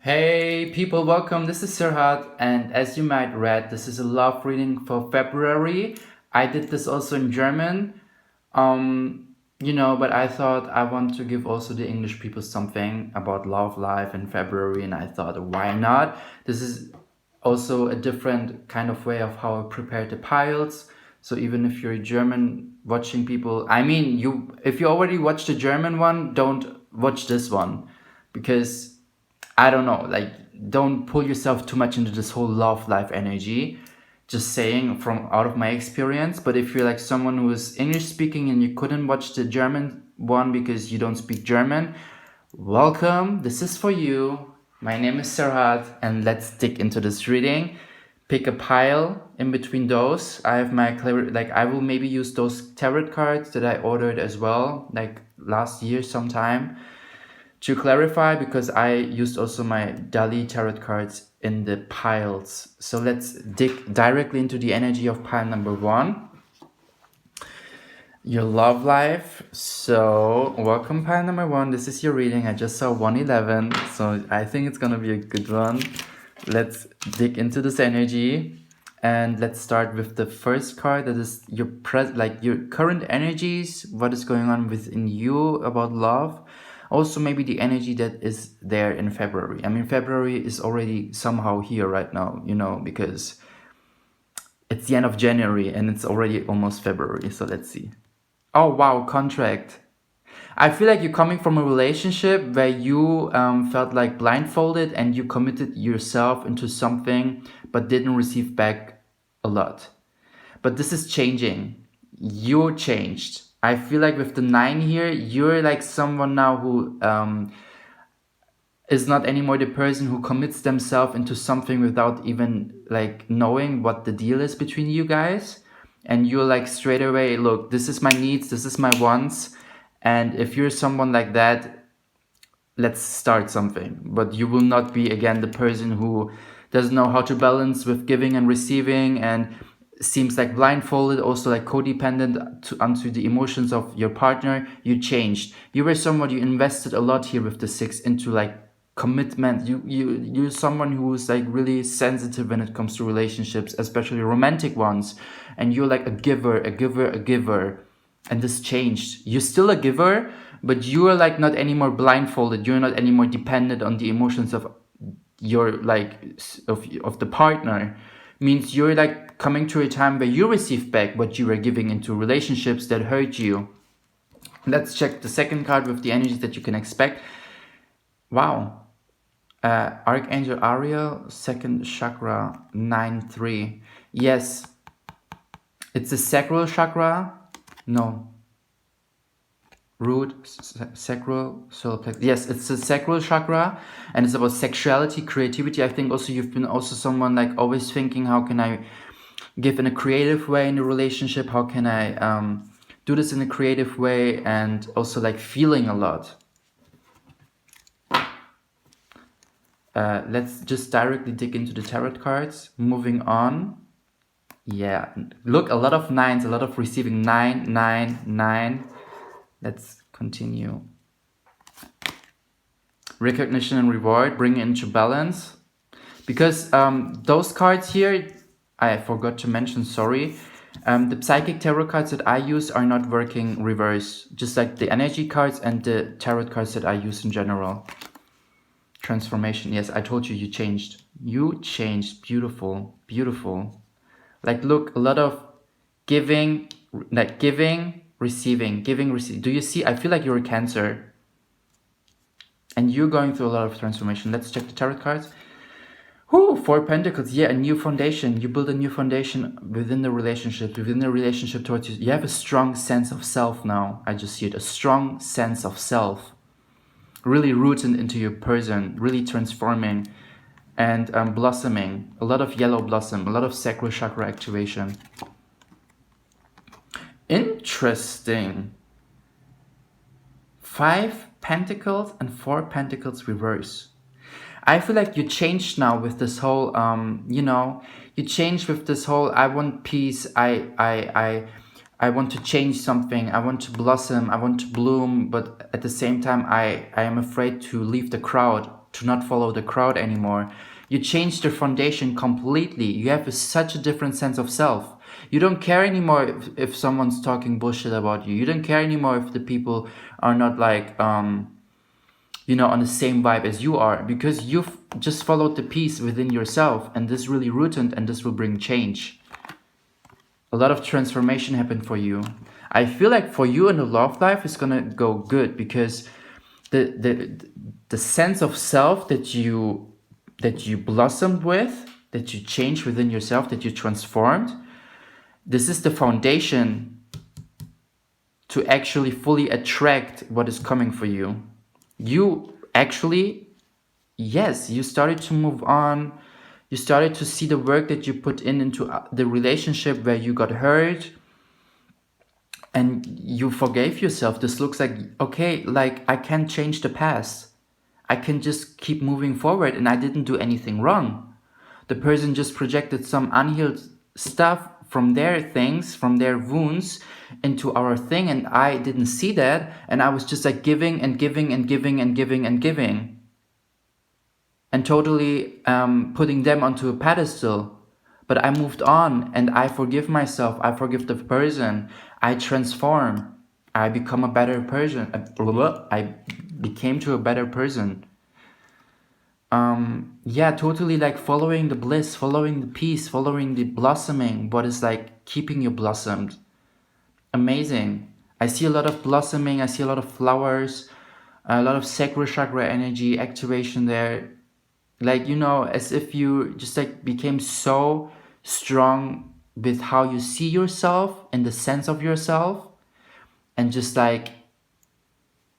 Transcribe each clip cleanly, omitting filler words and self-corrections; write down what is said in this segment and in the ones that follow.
Hey people, welcome. This is Serhat, and as you might read, this is a love reading for February. I did this also in German, but I thought I want to give also the English people something about love life in February, and I thought, why not? This is also a different kind of way of how I prepare the piles. So even if you're a German watching people, if you already watched the German one, don't watch this one because I don't know, don't pull yourself too much into this whole love life energy. Just saying from out of my experience. But if you're like someone who is English speaking and you couldn't watch the German one because you don't speak German, welcome. This is for you. My name is Serhat, and let's dig into this reading. Pick a pile in between those. I have my I will maybe use those tarot cards that I ordered as well, like last year sometime, to clarify, because I used also my Dali tarot cards in the piles. So let's dig directly into the energy of pile number 1. Your love life. So welcome pile number 1. This is your reading. I just saw 111, so I think it's gonna be a good one. Let's dig into this energy, and let's start with the first card. That is your your current energies, what is going on within you about love. Also maybe the energy that is there in February. I mean, February is already somehow here right now, because it's the end of January and it's already almost February. So let's see. Oh, wow, contract. I feel like you're coming from a relationship where you felt like blindfolded and you committed yourself into something but didn't receive back a lot. But this is changing. You're changed. I feel like with the 9 here, you're like someone now who is not anymore the person who commits themselves into something without even like knowing what the deal is between you guys. And you're like straight away, look, this is my needs, this is my wants. And if you're someone like that, let's start something. But you will not be, again, the person who doesn't know how to balance with giving and receiving and seems like blindfolded, also like codependent onto the emotions of your partner. You changed. You were someone, you invested a lot here with the 6 into like commitment. You're someone who's like really sensitive when it comes to relationships, especially romantic ones. And you're like a giver. And this changed. You're still a giver, but you are like not anymore blindfolded. You're not anymore dependent on the emotions of your of the partner. Means you're like coming to a time where you receive back what you were giving into relationships that hurt you. Let's check the second card with the energies that you can expect. Wow. Archangel Ariel, second chakra, 9-3. Yes. It's the sacral chakra. No. Root, sacral, solar plexus. Yes, it's the sacral chakra, and it's about sexuality, creativity. I think also you've been also someone like always thinking, how can I give in a creative way in a relationship? How can I do this in a creative way? And also like feeling a lot. Let's just directly dig into the tarot cards. Moving on. Yeah, look, a lot of 9s, a lot of receiving. 9, 9, 9. Let's continue. Recognition and reward, bring it into balance. Because those cards here, I forgot to mention, sorry. The psychic tarot cards that I use are not working reverse. Just like the energy cards and the tarot cards that I use in general. Transformation, yes, I told you, you changed. You changed, beautiful, beautiful. Like, look, a lot of giving, like giving, receiving. Do you see? I feel like you're a Cancer. And you're going through a lot of transformation. Let's check the tarot cards. 4 Pentacles. Yeah, a new foundation. You build a new foundation within the relationship towards you. You have a strong sense of self now. I just see it. A strong sense of self. Really rooted into your person. Really transforming and blossoming. A lot of yellow blossom. A lot of sacral chakra activation. Interesting. 5 Pentacles and 4 Pentacles reverse. I feel like you changed now with this whole, you changed with this whole, I want peace, I want to change something, I want to blossom, I want to bloom, but at the same time, I am afraid to leave the crowd. to not follow the crowd anymore. You changed your foundation completely. You have such a different sense of self. You don't care anymore if someone's talking bullshit about you. You don't care anymore if the people are not like, you know, on the same vibe as you are, because you've just followed the peace within yourself, and this really rooted, and this will bring change. A lot of transformation happened for you. I feel like for you in the love life is gonna go good, because the sense of self that you blossomed with, that you changed within yourself, that you transformed, this is the foundation to actually fully attract what is coming for you. You actually, yes, you started to move on. You started to see the work that you put into the relationship where you got hurt, and you forgave yourself. This looks like, okay, like I can't change the past. I can just keep moving forward, and I didn't do anything wrong. The person just projected some unhealed stuff from their things, from their wounds into our thing, and I didn't see that, and I was just like giving and giving and giving and giving and giving, and totally putting them onto a pedestal. But I moved on, and I forgive myself, I forgive the person, I transform, I become a better person, I became to a better person. Yeah, totally like following the bliss, following the peace, following the blossoming, what is like keeping you blossomed. Amazing. I see a lot of blossoming, I see a lot of flowers, a lot of sacral chakra energy activation there. Like, you know, as if you just like became so strong with how you see yourself and the sense of yourself, and just like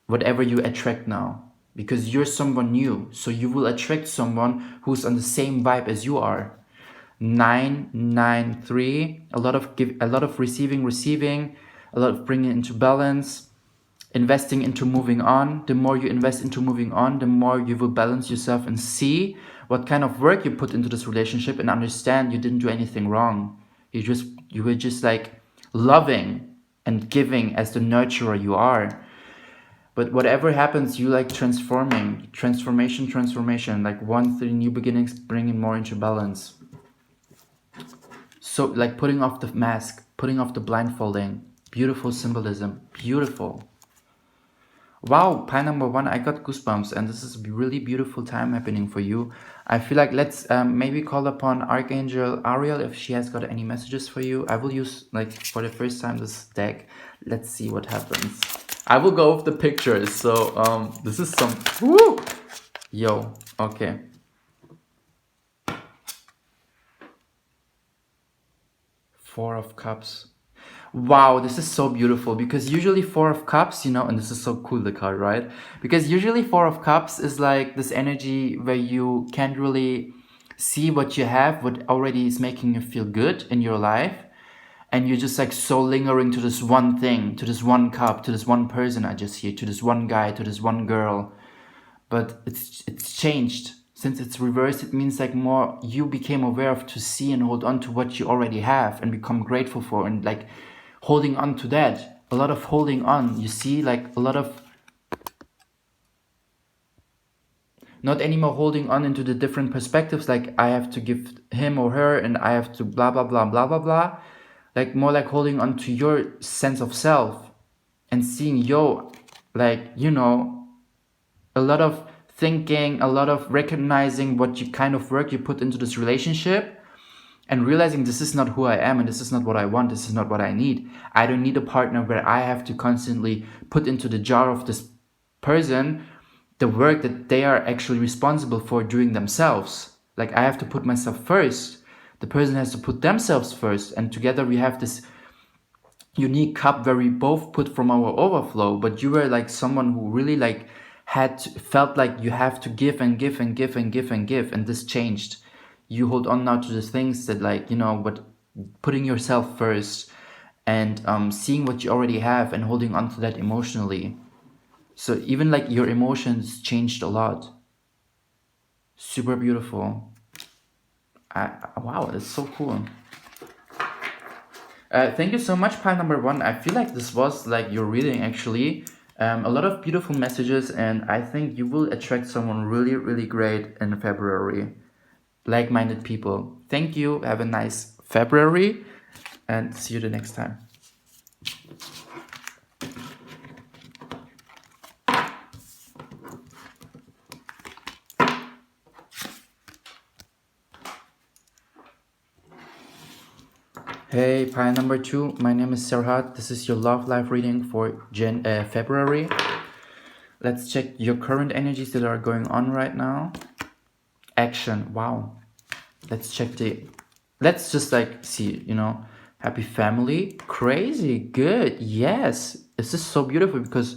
whatever you attract now, because you're someone new, so you will attract someone who's on the same vibe as you are. 993, a lot of receiving, a lot of bringing into balance, investing into moving on. The more you invest into moving on, the more you will balance yourself and see what kind of work you put into this relationship, and understand you didn't do anything wrong. You were just like loving and giving as the nurturer you are. But whatever happens, you like transformation, like 1 3 new beginnings, bringing more into balance. So like putting off the mask, putting off the blindfolding. Beautiful symbolism, beautiful. Wow, pile number 1, I got goosebumps, and this is a really beautiful time happening for you. I feel like let's maybe call upon Archangel Ariel if she has got any messages for you. I will use, like, for the first time this deck. Let's see what happens. I will go with the pictures, so this is some... Woo! Yo, okay. Four of Cups. Wow, this is so beautiful, because usually Four of Cups, you know, and this is so cool, the card, right? Because usually Four of Cups is like this energy where you can't really see what you have, what already is making you feel good in your life, and you're just like so lingering to this one thing, to this one cup, to this one person I just hear, to this one guy, to this one girl. But it's changed. Since it's reversed, it means like more you became aware of to see and hold on to what you already have and become grateful for, and like holding on to that. A lot of holding on, you see, like a lot of not anymore holding on into the different perspectives, like I have to give him or her and I have to blah blah blah blah blah blah. Like more like holding on to your sense of self and seeing, yo, like, you know, a lot of thinking, a lot of recognizing what you kind of work you put into this relationship, and realizing this is not who I am, and this is not what I want, this is not what I need. I don't need a partner where I have to constantly put into the jar of this person the work that they are actually responsible for doing themselves. Like I have to put myself first. The person has to put themselves first, and together we have this unique cup where we both put from our overflow. But you were like someone who really like felt like you have to give and give and give and give and give, and this changed. You hold on now to the things that, like, you know, but putting yourself first, and seeing what you already have and holding on to that emotionally. So even like your emotions changed a lot. Super beautiful. Wow, that's so cool. Thank you so much, pile number 1. I feel like this was like your reading actually. A lot of beautiful messages, and I think you will attract someone really, really great in February. Like-minded people. Thank you. Have a nice February, and see you the next time. Hey, pile number 2. My name is Serhat. This is your love life reading for February. Let's check your current energies that are going on right now. Action. Wow. Let's check let's just like see, happy family. Crazy. Good. Yes. This is so beautiful because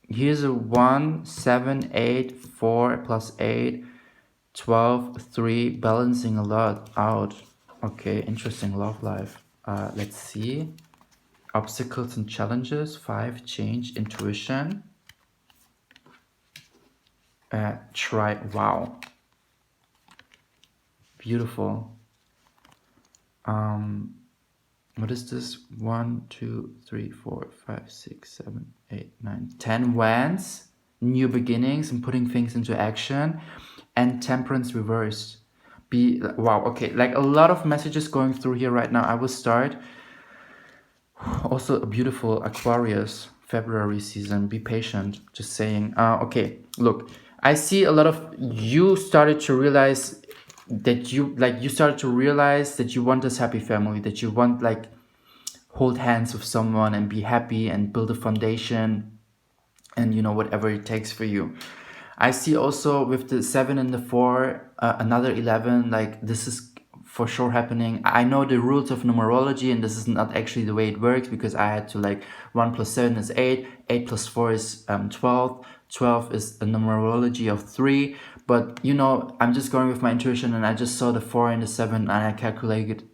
here's a 1, 7, 8, 4 plus 8, 12, 3, balancing a lot out. Okay, interesting love life. Let's see. Obstacles and challenges. 5, change, intuition. Try. Wow. Beautiful. What is this? 1, 2, 3, 4, 5, 6, 7, 8, 9, 10 wands. New beginnings and putting things into action. And temperance reversed. Wow, okay, like a lot of messages going through here right now. I will start. Also a beautiful Aquarius February season. Be patient. Just saying. Okay, look, I see a lot of you started to realize that you want this happy family, that you want like hold hands with someone and be happy and build a foundation, and whatever it takes for you. I see also with the 7 and the 4, another 11, like this is for sure happening. I know the rules of numerology, and this is not actually the way it works, because I had to like 1 plus 7 is 8, 8 plus 4 is 12, 12 is a numerology of 3. But I'm just going with my intuition, and I just saw the 4 and the 7, and I calculated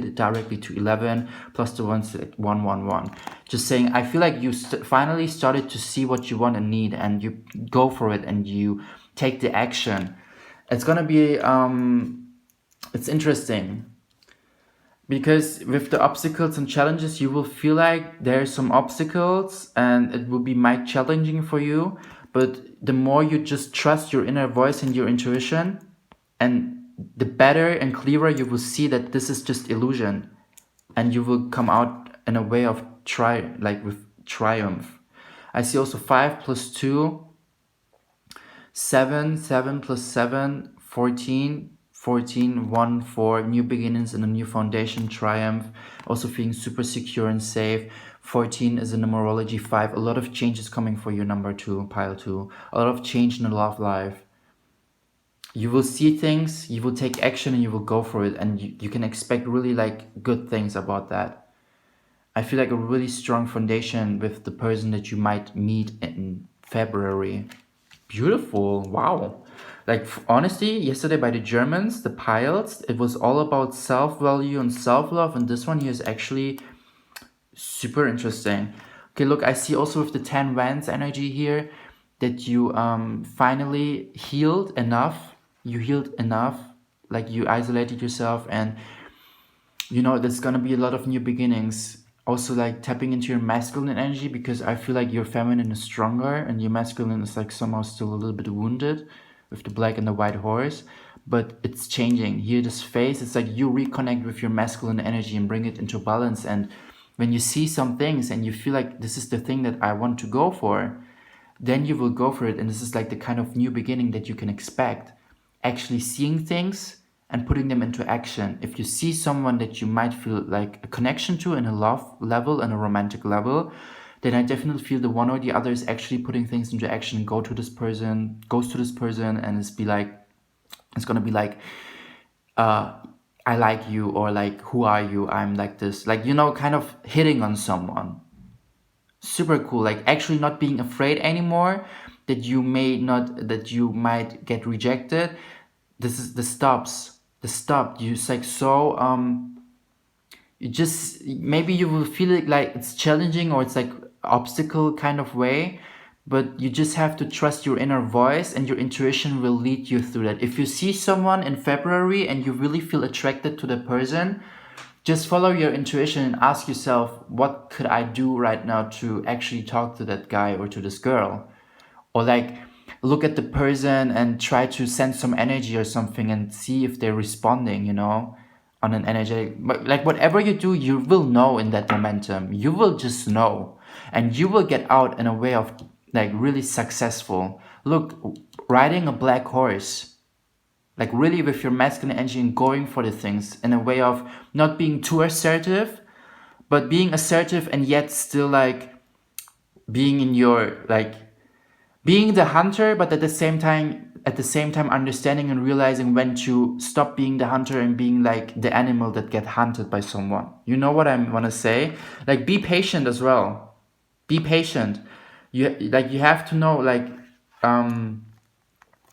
it directly to 11 plus the 1, 1, 1, 1. Just saying, I feel like you finally started to see what you want and need, and you go for it and you take the action. It's gonna be it's interesting, because with the obstacles and challenges, you will feel like there's some obstacles and it will be might challenging for you. But the more you just trust your inner voice and your intuition, and the better and clearer you will see that this is just illusion, and you will come out in a way of with triumph. I see also 5 plus 2, 7, 7 plus 7, 14, 14, 1, 4, new beginnings and a new foundation, triumph. Also feeling super secure and safe. 14 is a numerology 5. A lot of changes coming for you, number 2, pile 2. A lot of change in the love life. You will see things, you will take action, and you will go for it, and you can expect really like good things about that. I feel like a really strong foundation with the person that you might meet in February. Beautiful. Wow. Like honestly, yesterday by the Germans, the piles, it was all about self-value and self-love, and this one here is actually super interesting. Okay, look, I see also with the 10 wands energy here that you finally healed enough. You healed enough, like you isolated yourself, and there's gonna be a lot of new beginnings. Also like tapping into your masculine energy, because I feel like your feminine is stronger and your masculine is like somehow still a little bit wounded with the black and the white horse. But it's changing. Here this phase, it's like you reconnect with your masculine energy and bring it into balance. And when you see some things and you feel like this is the thing that I want to go for, then you will go for it. And this is like the kind of new beginning that you can expect. Actually seeing things and putting them into action. If you see someone that you might feel like a connection to in a love level and a romantic level, then I definitely feel the one or the other is actually putting things into action, goes to this person, and it's gonna be like, I like you, or like, who are you? I'm like this, like, kind of hitting on someone. Super cool. Like actually not being afraid anymore that you might get rejected. This is the stops. You like so you just maybe you will feel it like it's challenging, or it's like obstacle kind of way, but you just have to trust your inner voice, and your intuition will lead you through that. If you see someone in February and you really feel attracted to the person, just follow your intuition and ask yourself, what could I do right now to actually talk to that guy or to this girl? Or like look at the person and try to send some energy or something and see if they're responding, you know, on an energetic, but like whatever you do, you will know in that momentum. You will just know, and you will get out in a way of like really successful. Look, riding a black horse, like really with your masculine energy and going for the things in a way of not being too assertive, but being assertive and yet still like being in your like being the hunter, but at the same time understanding and realizing when to stop being the hunter and being like the animal that get hunted by someone. You know what I want to say? Like be patient as well. Be patient. You have to know like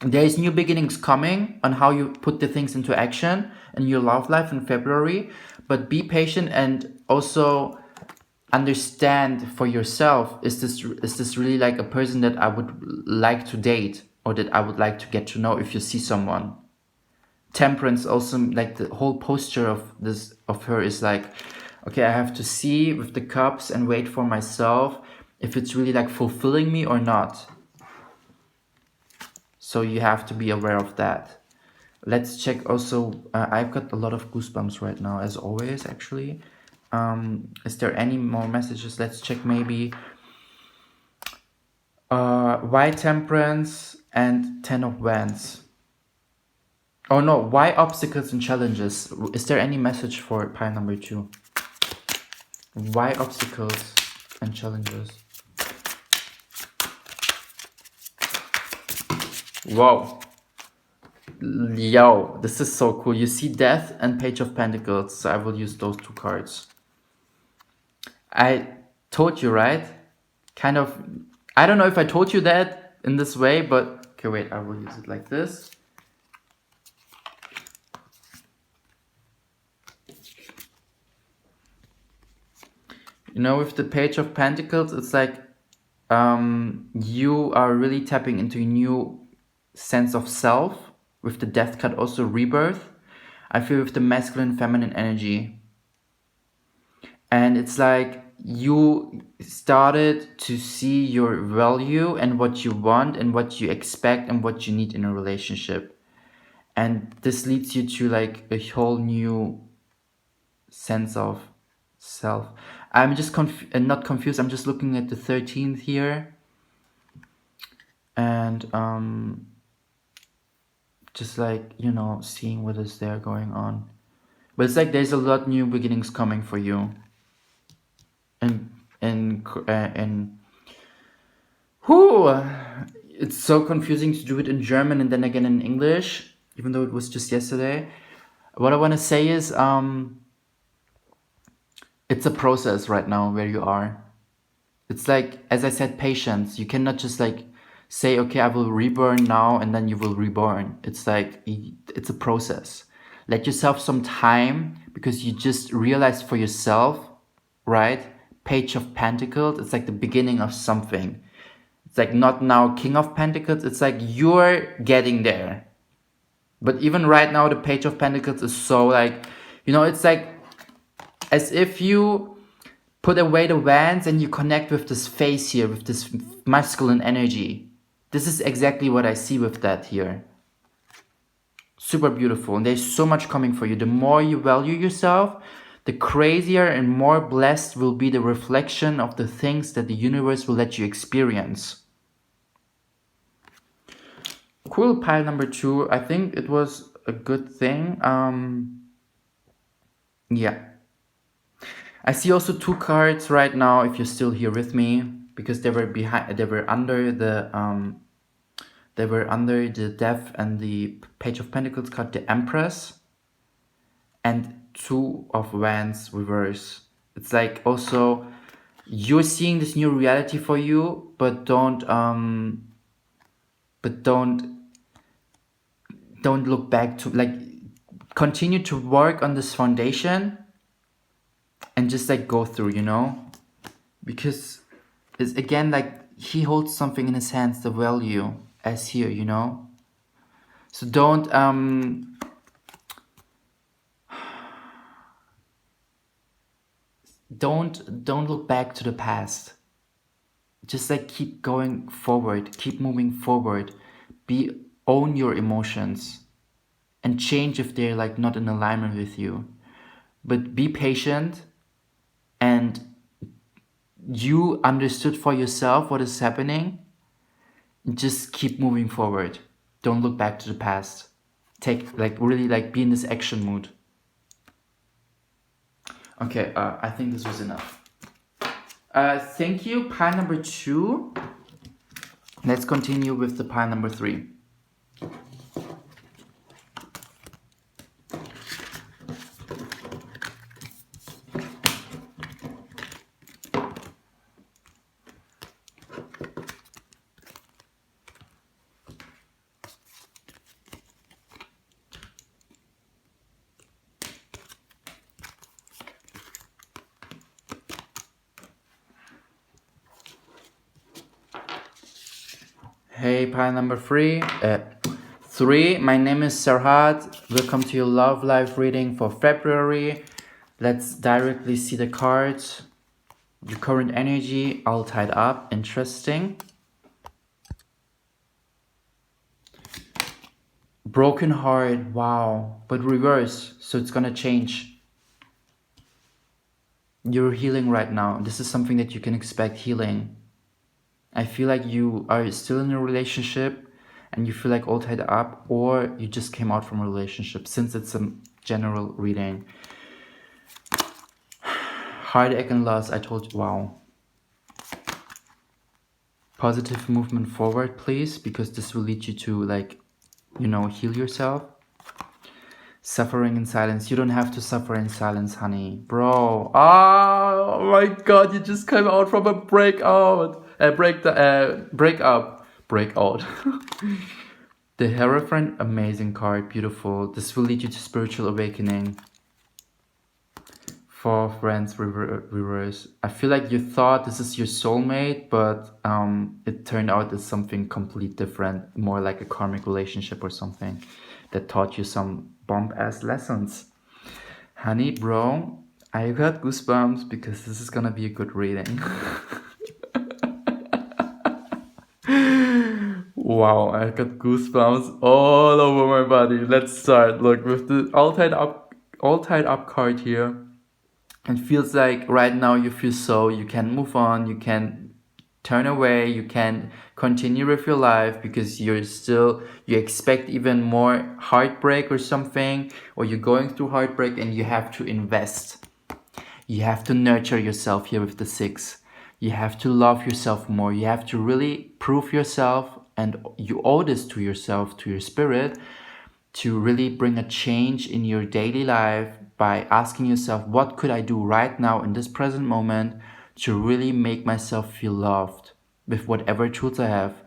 there's new beginnings coming on how you put the things into action in your love life in February, but be patient and also understand for yourself, is this really like a person that I would like to date or that I would like to get to know if you see someone. Temperance also, like the whole posture of her is like, okay, I have to see with the cups and wait for myself if it's really like fulfilling me or not. So you have to be aware of that. Let's check also, I've got a lot of goosebumps right now, as always, actually. Is there any more messages? Let's check maybe why Temperance and Ten of Wands. Oh no, why obstacles and challenges? Is there any message for pile number 2? Why obstacles and challenges? Whoa. Yo, this is so cool. You see Death and Page of Pentacles, so I will use those 2 cards. I told you, right? Kind of, I don't know if I told you that in this way, but okay, wait, I will use it like this. You know, with the Page of Pentacles, it's like you are really tapping into a new sense of self. With the Death card, also rebirth. I feel with the masculine, feminine energy. And it's like you started to see your value and what you want and what you expect and what you need in a relationship. And this leads you to like a whole new sense of self. I'm just not confused. I'm just looking at the 13th here. And just like, you know, seeing what is there going on. But it's like there's a lot new beginnings coming for you. And whoo, it's so confusing to do it in German and then again in English, even though it was just yesterday. What I want to say is it's a process right now where you are. It's like, as I said, patience. You cannot just like say, okay, I will reborn now and then you will reborn. It's like, it's a process. Let yourself some time because you just realize for yourself, right? Page of Pentacles, it's like the beginning of something. It's like not now King of Pentacles, it's like you're getting there. But even right now, the Page of Pentacles is so like, you know, it's like as if you put away the wands and you connect with this face here, with this masculine energy. This is exactly what I see with that here. Super beautiful. And there's so much coming for you. The more you value yourself, the crazier and more blessed will be the reflection of the things that the universe will let you experience. Cool, pile number 2. I think it was a good thing. Yeah. I see also 2 cards right now, if you're still here with me, because they were under the Death and the Page of Pentacles card, the Empress, and 2 of Wands reverse. It's like also you're seeing this new reality for you, but don't look back to, like, continue to work on this foundation and just like go through, you know, because it's again like he holds something in his hands, the value as here, you know. So don't don't look back to the past. Just like keep going forward, keep moving forward. Own your emotions and change if they're like not in alignment with you. But be patient, and you understood for yourself what is happening. Just keep moving forward. Don't look back to the past. Take like really like be in this action mood. Okay, I think this was enough. Thank you, pile number 2. Let's continue with the pile number 3. Hey, pile number 3. 3. My name is Serhat. Welcome to your love life reading for February. Let's directly see the cards. Your current energy, all tied up. Interesting. Broken heart. Wow. But reverse. So it's gonna change. You're healing right now. This is something that you can expect, healing. I feel like you are still in a relationship and you feel like all tied up, or you just came out from a relationship, since it's a general reading. Heartache and loss, I told you, wow. Positive movement forward, please, because this will lead you to like, heal yourself. Suffering in silence. You don't have to suffer in silence, honey. Bro. Oh my god, you just came out from a breakout. Breakup. Breakout. The Hierophant, amazing card. Beautiful. This will lead you to spiritual awakening. 4 Friends, reverse. I feel like you thought this is your soulmate, but it turned out it's something completely different. More like a karmic relationship or something that taught you some bomb-ass lessons. Honey, bro, I got goosebumps because this is gonna be a good reading. Wow, I got goosebumps all over my body. Let's start. Look, with the all tied up card here. It feels like right now you can move on, you can turn away, you can continue with your life because you expect even more heartbreak or something, or you're going through heartbreak and you have to invest. You have to nurture yourself here with the 6. You have to love yourself more. You have to really prove yourself, and you owe this to yourself, to your spirit, to really bring a change in your daily life by asking yourself, what could I do right now in this present moment to really make myself feel loved with whatever tools I have?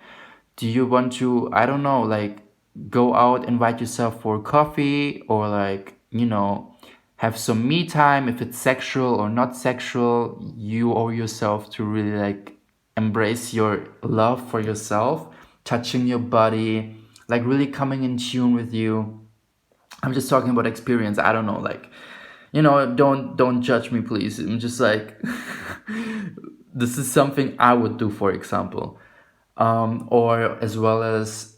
Do you want to, I don't know, like go out, invite yourself for coffee, or like, have some me time? If it's sexual or not sexual, you owe yourself to really like embrace your love for yourself, touching your body, like really coming in tune with you. I'm just talking about experience. I don't know, like, don't judge me, please. I'm just like, this is something I would do, for example. Or as well as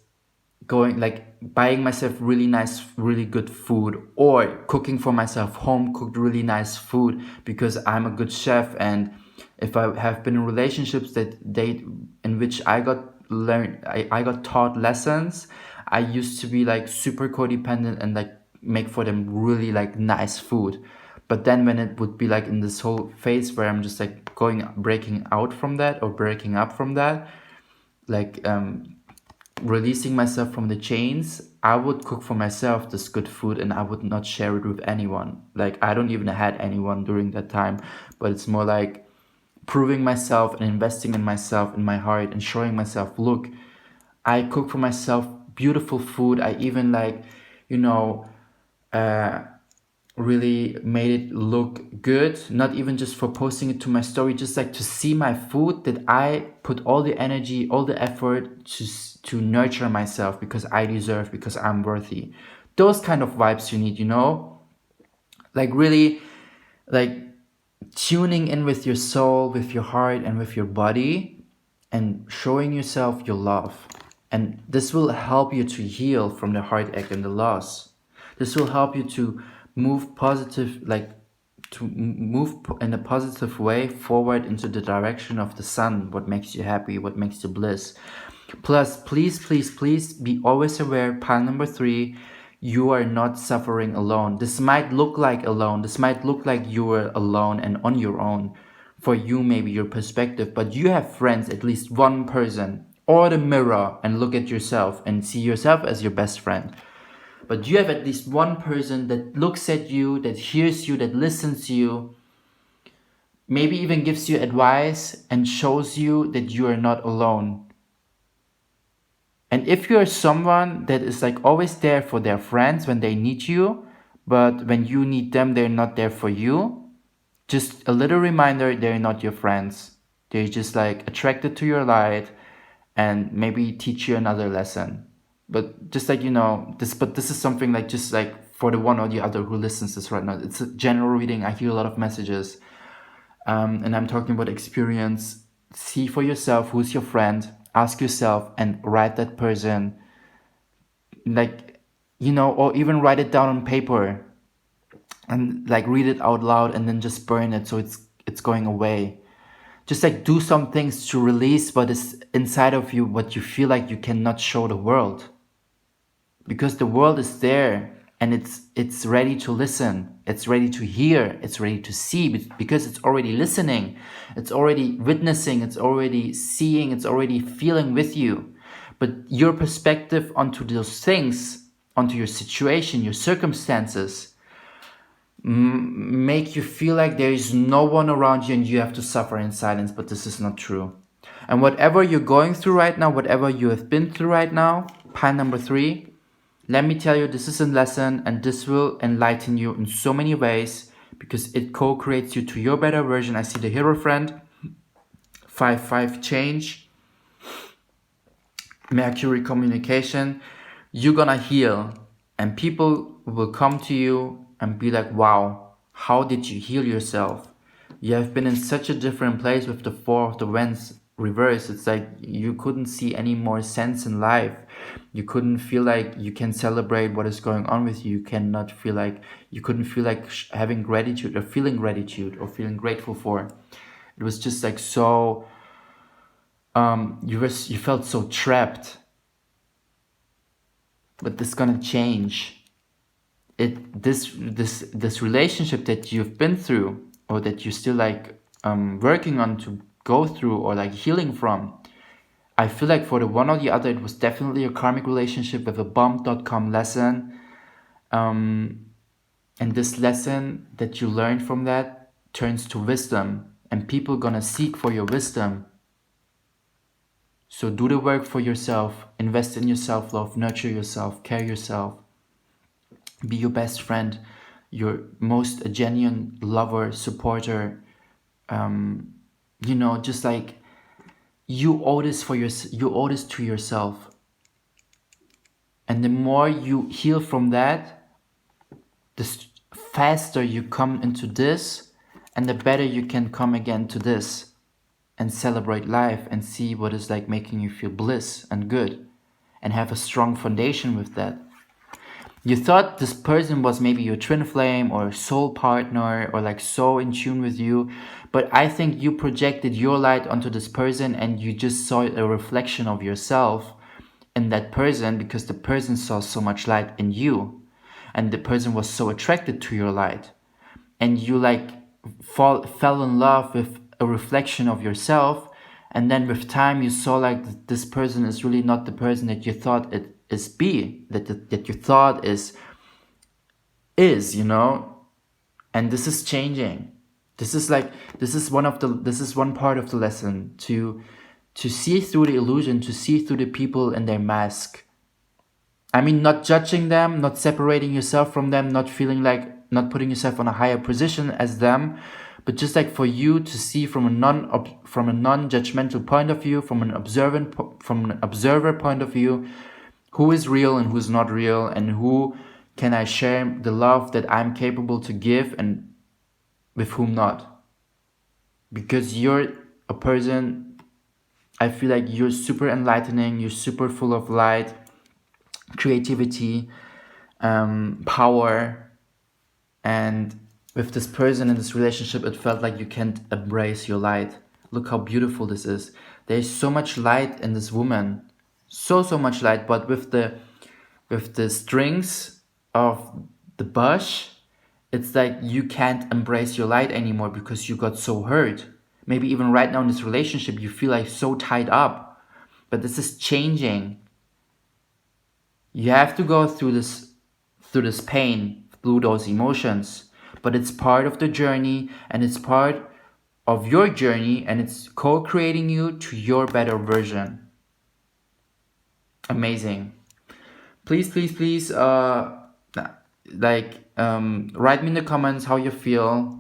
going, like, buying myself really nice, really good food, or cooking for myself home cooked really nice food because I'm a good chef. And if I have been in relationships in which I got taught lessons, I used to be like super codependent and like make for them really like nice food. But then when it would be like in this whole phase where I'm just like breaking out from that, or breaking up from that, like releasing myself from the chains, I would cook for myself this good food and I would not share it with anyone. Like, I don't even had anyone during that time, but it's more like proving myself and investing in myself, in my heart, and showing myself, look, I cook for myself beautiful food. I even like, really made it look good, not even just for posting it to my story, just like to see my food, that I put all the energy, all the effort to nurture myself because I deserve, because I'm worthy. Those kind of vibes you need, like really, like tuning in with your soul, with your heart, and with your body, and showing yourself your love. And this will help you to heal from the heartache and the loss. This will help you to move positive, like move in a positive way forward into the direction of the sun, what makes you happy, what makes you bliss. Plus, please, please, please be always aware, pile number 3, you are not suffering alone. This might look like alone. This might look like you are alone and on your own. For you, maybe your perspective, but you have friends, at least one person, or the mirror, and look at yourself and see yourself as your best friend. But you have at least one person that looks at you, that hears you, that listens to you, maybe even gives you advice and shows you that you are not alone. And if you're someone that is like always there for their friends when they need you, but when you need them, they're not there for you, just a little reminder, they're not your friends. They're just like attracted to your light and maybe teach you another lesson. But just like, this is something like just like for the one or the other who listens to this right now. It's a general reading. I hear a lot of messages. And I'm talking about experience. See for yourself who's your friend. Ask yourself and write that person, like, or even write it down on paper and like read it out loud and then just burn it so it's going away. Just like do some things to release what is inside of you, what you feel like you cannot show the world. Because the world is there and it's ready to listen, it's ready to hear, it's ready to see, because it's already listening, it's already witnessing, it's already seeing, it's already feeling with you. But your perspective onto those things, onto your situation, your circumstances, make you feel like there is no one around you and you have to suffer in silence, but this is not true. And whatever you're going through right now, whatever you have been through right now, pile number 3, let me tell you, this is a lesson and this will enlighten you in so many ways because it co-creates you to your better version. I see the hero friend, 5-5 change, Mercury communication. You're gonna heal and people will come to you and be like, wow, how did you heal yourself? You have been in such a different place with the 4 of the Wands reverse. It's like you couldn't see any more sense in life. You couldn't feel like you can celebrate what is going on with you. You couldn't feel like having gratitude or feeling grateful for. It was just like so you felt so trapped. But this is gonna change. This relationship that you've been through or that you're still like working on to go through or like healing from, I feel like for the one or the other, it was definitely a karmic relationship with a bomb.com lesson. And this lesson that you learned from that turns to wisdom and people gonna seek for your wisdom. So do the work for yourself, invest in your self-love, nurture yourself, care yourself, be your best friend, your most genuine lover, supporter, just like you owe this to yourself. And the more you heal from that, the faster you come into this, and the better you can come again to this and celebrate life and see what is like making you feel bliss and good and have a strong foundation with that. You thought this person was maybe your twin flame or soul partner or like so in tune with you, but I think you projected your light onto this person and you just saw a reflection of yourself in that person because the person saw so much light in you and the person was so attracted to your light. And you like fell in love with a reflection of yourself, and then with time you saw like this person is really not the person that you thought it is that you thought is, and this is changing. This is one part of the lesson, to see through the illusion, to see through the people and their mask. I mean, not judging them, not separating yourself from them, not feeling like, not putting yourself on a higher position as them, but just like for you to see from a non-judgmental point of view, from an observer point of view, who is real and who's not real, and who can I share the love that I'm capable to give and with whom not. because you're a person, I feel like you're super enlightening, you're super full of light, creativity, power. And with this person in this relationship, it felt like you can't embrace your light. Look how beautiful this is. There's so much light in this woman, so much light. But with the strings of the bush, it's like you can't embrace your light anymore because you got so hurt. Maybe even right now in this relationship, you feel like so tied up. But this is changing. You have to go through this pain, through those emotions. But it's part of the journey, and it's part of your journey, and it's co-creating you to your better version. Amazing. Please, please, please, write me in the comments how you feel.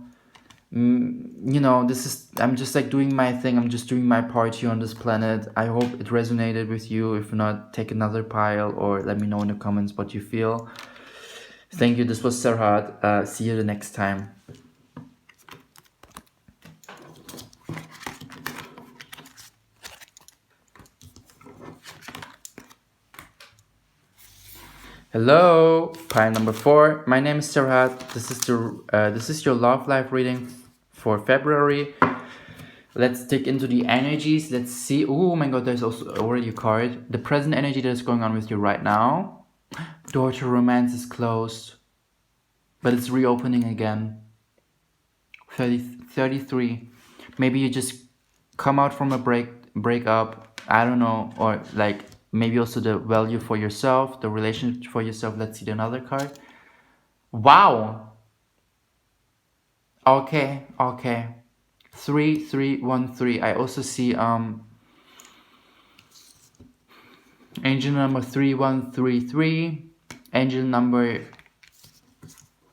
You know, this is, I'm just like doing my thing. I'm just doing my part here on this planet. I hope it resonated with you. If not, take another pile or let me know in the comments what you feel. Thank you. This was Serhat. See you the next time. Hello, pile number 4. My name is Serhat. This is your love life reading for February. Let's dig into the energies. Let's see. Oh my god, there's also already a card. The present energy that is going on with you right now. Door to romance is closed, but it's reopening again. 33. Maybe you just come out from a breakup. I don't know, or like maybe also the value for yourself, the relationship for yourself. Let's see another card. Wow. Okay. 3313. I also see angel number 3133, angel number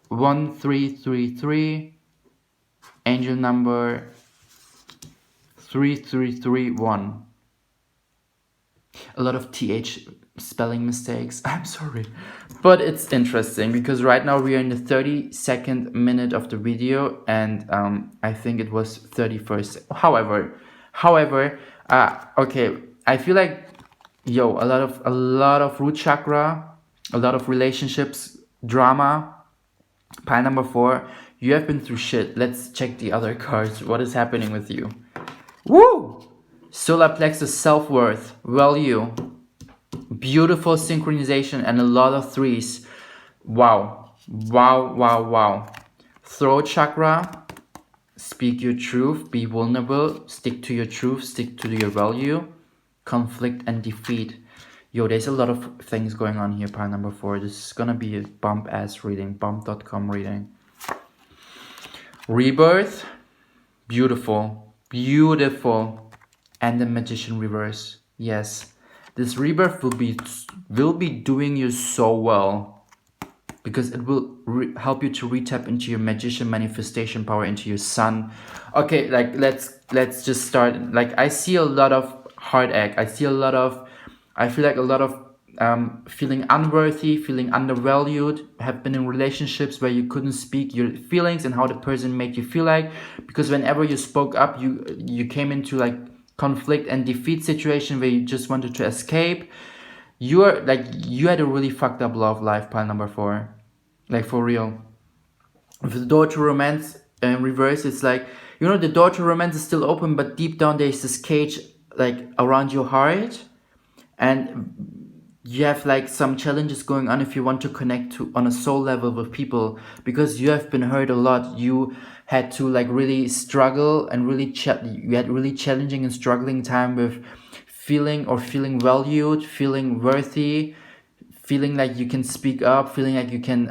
1333, angel number 3331. A lot of TH spelling mistakes. I'm sorry. But it's interesting because right now we are in the 32nd minute of the video, and I think it was 31st. However, okay, I feel like a lot of root chakra, a lot of relationships, drama. Pile number 4, you have been through shit. Let's check the other cards. What is happening with you? Woo! Solar plexus, self-worth, value, beautiful synchronization, and a lot of 3s. Wow. Throat chakra, speak your truth, be vulnerable, stick to your truth, stick to your value, conflict and defeat. There's a lot of things going on here, pile number 4. This is gonna be a bump-ass reading, bump.com reading. Rebirth, beautiful, and the magician reverse. Yes, this rebirth will be doing you so well because it will help you to retap into your magician manifestation power, into your sun. Okay, like let's just start. Like I see a lot of heartache. I feel like a lot of feeling unworthy, feeling undervalued, have been in relationships where you couldn't speak your feelings and how the person made you feel like, because whenever you spoke up, you came into like conflict and defeat situation where you just wanted to escape. You had a really fucked up love life, pile number 4, like for real. With the door to romance in reverse, it's like, the door to romance is still open, but deep down there's this cage like around your heart, and you have like some challenges going on if you want to connect on a soul level with people, because you have been hurt a lot. You had to like really struggle and you had really challenging and struggling time with feeling valued, feeling worthy, feeling like you can speak up, feeling like you can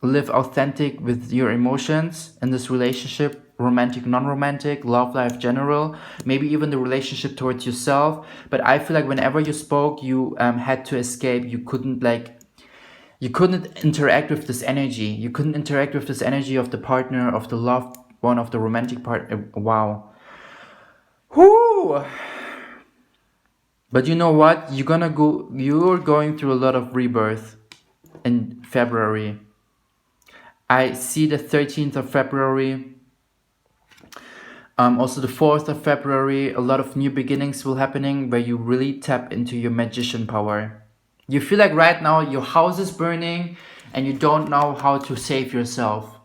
live authentic with your emotions in this relationship, romantic, non-romantic, love life general, maybe even the relationship towards yourself. But I feel like whenever you spoke, you had to escape. You couldn't interact with this energy. You couldn't interact with this energy of the partner, of the loved one, of the romantic part. Wow. Whoo! But you know what? You're going through a lot of rebirth in February. I see the 13th of February. Also the 4th of February, a lot of new beginnings will happening where you really tap into your magician power. You feel like right now your house is burning and you don't know how to save yourself.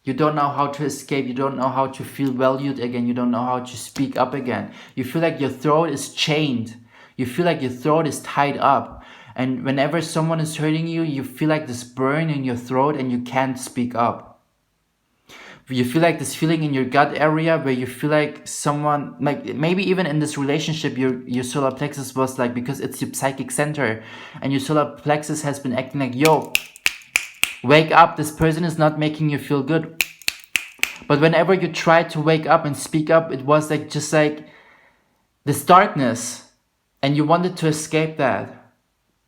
You don't know how to escape. You don't know how to feel valued again. You don't know how to speak up again. You feel like your throat is chained. You feel like your throat is tied up. And whenever someone is hurting you, you feel like this burn in your throat and you can't speak up. You feel like this feeling in your gut area where you feel like someone, like maybe even in this relationship, your solar plexus was like, because it's your psychic center, and your solar plexus has been acting like, yo, wake up, this person is not making you feel good. But whenever you tried to wake up and speak up, it was like just like this darkness, and you wanted to escape that.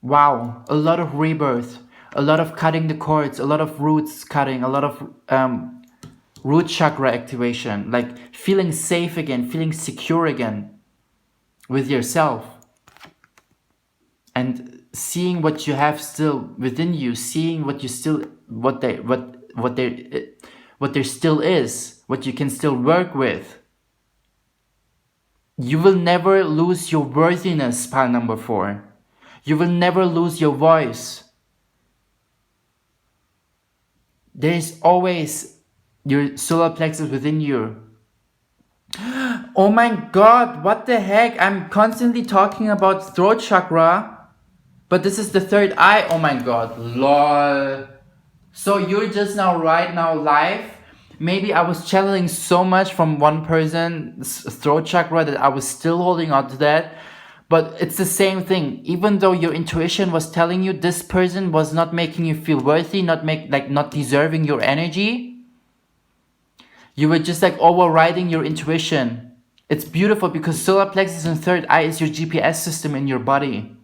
Wow, a lot of rebirth, a lot of cutting the cords, a lot of roots cutting, a lot of root chakra activation, like feeling safe again, feeling secure again with yourself, and seeing what you have still within you, seeing what you still, what there still is, what you can still work with. You will never lose your worthiness, pile number 4. You will never lose your voice. There is always your solar plexus within you. Oh my god, what the heck? I'm constantly talking about throat chakra, but this is the third eye. Oh my god, lol. So you're just now right now live. Maybe I was channeling so much from one person's throat chakra that I was still holding on to that. But it's the same thing. Even though your intuition was telling you this person was not making you feel worthy, not deserving your energy, you were just like overriding your intuition. It's beautiful because solar plexus and third eye is your GPS system in your body.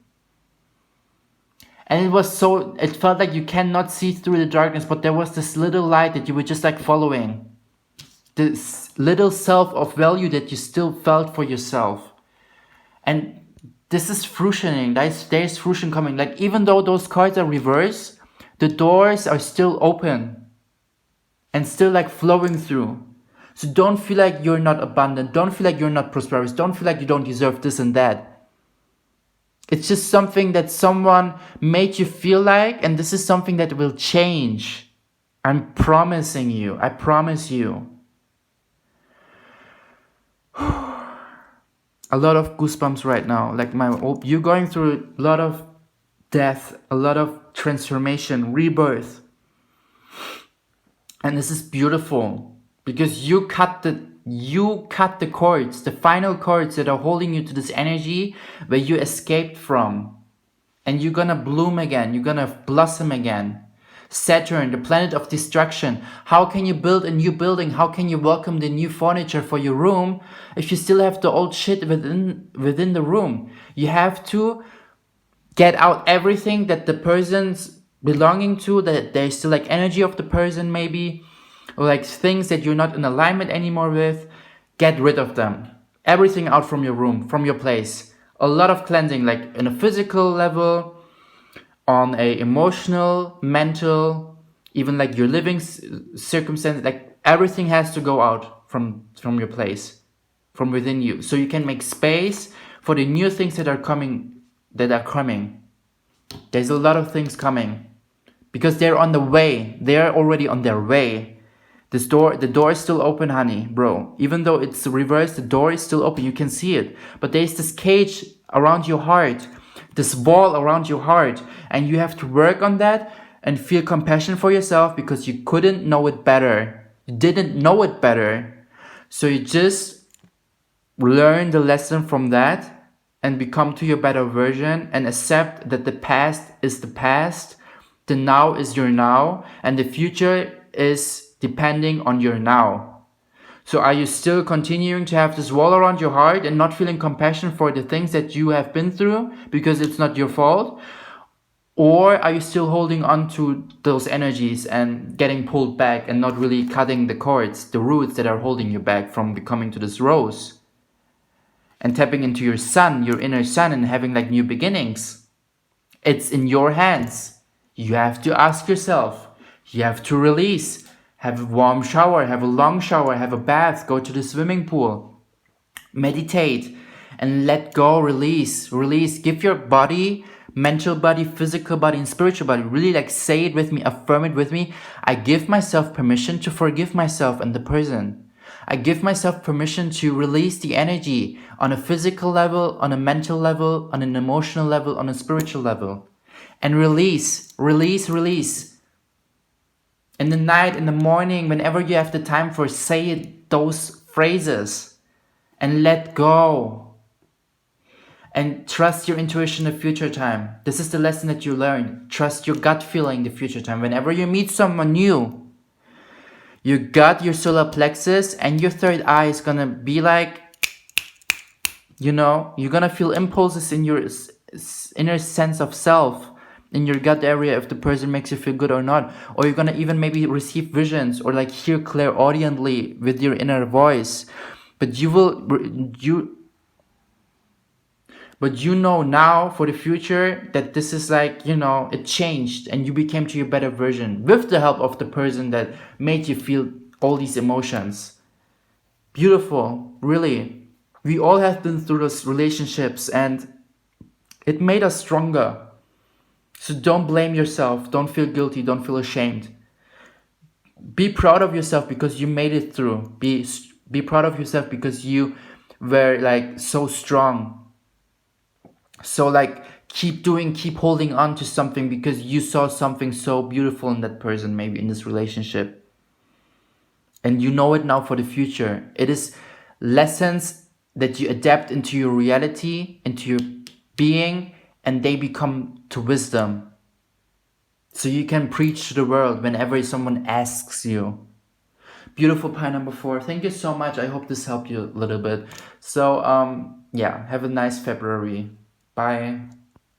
And it felt like you cannot see through the darkness, but there was this little light that you were just like following. This little self of value that you still felt for yourself. And this is fruitioning. There's fruition coming. Like even though those cards are reversed, the doors are still open and still like flowing through. So don't feel like you're not abundant. Don't feel like you're not prosperous. Don't feel like you don't deserve this and that. It's just something that someone made you feel like, and this is something that will change. I'm promising you. I promise you. A lot of goosebumps right now. Like you're going through a lot of death, a lot of transformation, rebirth. And this is beautiful because you cut the cords, the final cords that are holding you to this energy where you escaped from. And you're gonna bloom again. You're gonna blossom again. Saturn, the planet of destruction. How can you build a new building? How can you welcome the new furniture for your room if you still have the old shit within the room? You have to get out everything that the person's belonging to, that there's still like energy of the person maybe, or like things that you're not in alignment anymore with. Get rid of them. Everything out from your room, from your place. A lot of cleansing, like in a physical level, on a emotional, mental, even like your living circumstance, like everything has to go out from your place, from within you, so you can make space for the new things that are coming. There's a lot of things coming because they're on the way. They're already on their way. The door is still open, honey, bro. Even though it's reversed, the door is still open. You can see it, but there's this cage around your heart, this wall around your heart, and you have to work on that and feel compassion for yourself because you couldn't know it better. You didn't know it better. So you just learn the lesson from that and become to your better version and accept that the past is the past, the now is your now, and the future is depending on your now. So are you still continuing to have this wall around your heart and not feeling compassion for the things that you have been through because it's not your fault? Or are you still holding on to those energies and getting pulled back and not really cutting the cords, the roots that are holding you back from becoming to this rose? And tapping into your sun, your inner sun, and having like new beginnings. It's in your hands. You have to ask yourself. You have to release. Have a warm shower, have a long shower, have a bath, go to the swimming pool, meditate, and let go, release. Give your body, mental body, physical body, and spiritual body, really like say it with me, affirm it with me. I give myself permission to forgive myself and the person. I give myself permission to release the energy on a physical level, on a mental level, on an emotional level, on a spiritual level. And release. In the night, in the morning, whenever you have the time for, say it, those phrases and let go. And trust your intuition the future time. This is the lesson that you learn. Trust your gut feeling the future time. Whenever you meet someone new, your gut, your solar plexus, and your third eye is gonna be like, you know, you're gonna feel impulses in your inner sense of self, in your gut area, if the person makes you feel good or not. Or you're gonna even maybe receive visions or like hear clairaudiently with your inner voice. But you know now for the future that this is like, you know, it changed and you became to your better version with the help of the person that made you feel all these emotions. Beautiful, really. We all have been through those relationships and it made us stronger. So don't blame yourself, don't feel guilty, don't feel ashamed. Be proud of yourself because you made it through. Be proud of yourself because you were like so strong. So like keep holding on to something because you saw something so beautiful in that person, maybe in this relationship. And you know it now for the future. It is lessons that you adapt into your reality, into your being, and they become to wisdom. So you can preach to the world whenever someone asks you. Beautiful pie number 4. Thank you so much. I hope this helped you a little bit. So yeah, have a nice February. Bye.